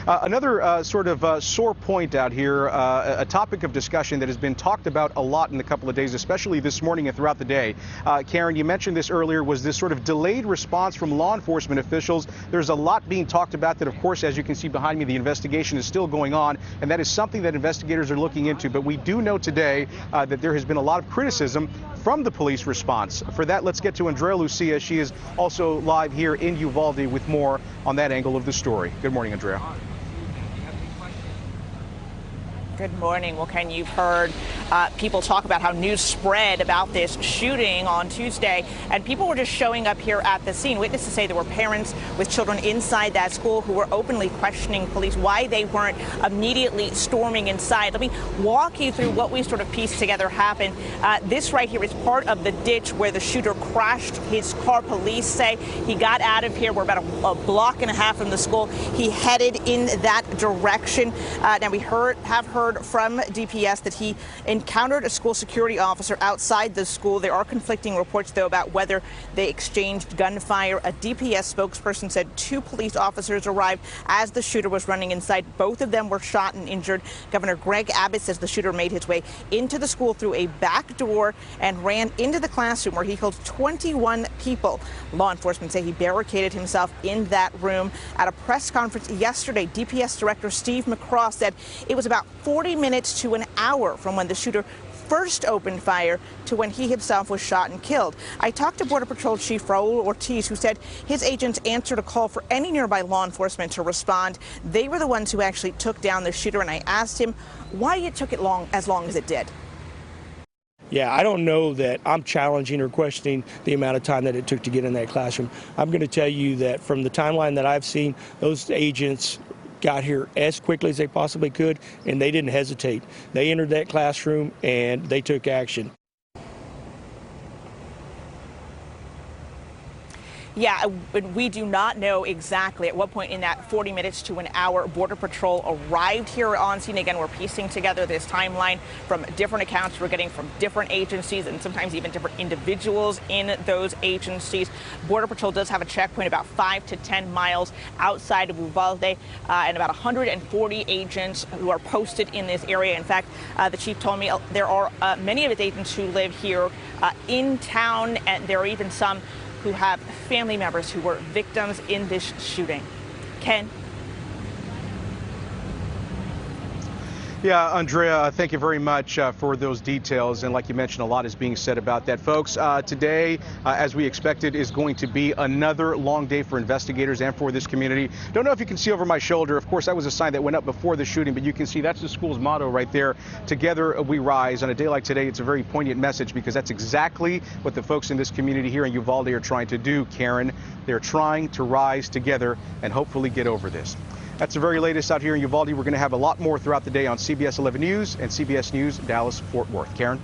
Another sort of sore point out here, a topic of discussion that has been talked about a lot in a couple of days, especially this morning and throughout the day. Karen, you mentioned this earlier, was this sort of delayed response from law enforcement officials. There's a lot being talked about that, of course, as you can see behind me, the investigation is still going on, and that is something that investigators are looking into. But we do know today that there has been a lot of criticism from the police response. For that, let's get to ANDREA LUCIA. She is also live here in Uvalde with more on that angle of the story. Good morning, ANDREA. Good morning. Well, Ken, you've heard people talk about how news spread about this shooting on Tuesday, and people were just showing up here at the scene. Witnesses say there were parents with children inside that school who were openly questioning police why they weren't immediately storming inside. Let me walk you through what we sort of pieced together happened. This right here is part of the ditch where the shooter crashed his car. Police say he got out of here. We're about a block and a half from the school. He headed in that direction. Now, we have heard from DPS that he encountered a school security officer outside the school. There are conflicting reports, though, about whether they exchanged gunfire. A DPS spokesperson said 2 police officers arrived as the shooter was running inside. Both of them were shot and injured. Governor Greg Abbott says the shooter made his way into the school through a back door and ran into the classroom where he killed 21 people. Law enforcement say he barricaded himself in that room. At a press conference yesterday, DPS Director Steve McCraw said it was about 40 minutes to an hour from when the shooter first opened fire to when he himself was shot and killed. I talked to Border Patrol Chief RAUL Ortiz, who said his agents answered a call for any nearby law enforcement to respond. They were the ones who actually took down the shooter, and I asked him why it took as long as it did. Yeah, I don't know that I'm challenging or questioning the amount of time that it took to get in that classroom. I'm going to tell you that from the timeline that I've seen, those agents got here as quickly as they possibly could, and they didn't hesitate. They entered that classroom and they took action. Yeah, we do not know exactly at what point in that 40 minutes to an hour Border Patrol arrived here on scene. Again, we're piecing together this timeline from different accounts we're getting from different agencies and sometimes even different individuals in those agencies. Border Patrol does have a checkpoint about 5 to 10 miles outside of Uvalde, and about 140 agents who are posted in this area. In fact, the chief told me there are many of its agents who live here in town, and there are even some who have family members who were victims in this shooting. Ken? Yeah, ANDREA, thank you very much for those details. And like you mentioned, a lot is being said about that. Folks, today, as we expected, is going to be another long day for investigators and for this community. Don't know if you can see over my shoulder. Of course, that was a sign that went up before the shooting, but you can see that's the school's motto right there. Together we rise. On a day like today, it's a very poignant message because that's exactly what the folks in this community here in Uvalde are trying to do, Karen. They're trying to rise together and hopefully get over this. That's the very latest out here in Uvalde. We're going to have a lot more throughout the day on CBS 11 News and CBS News Dallas Fort Worth. Karen?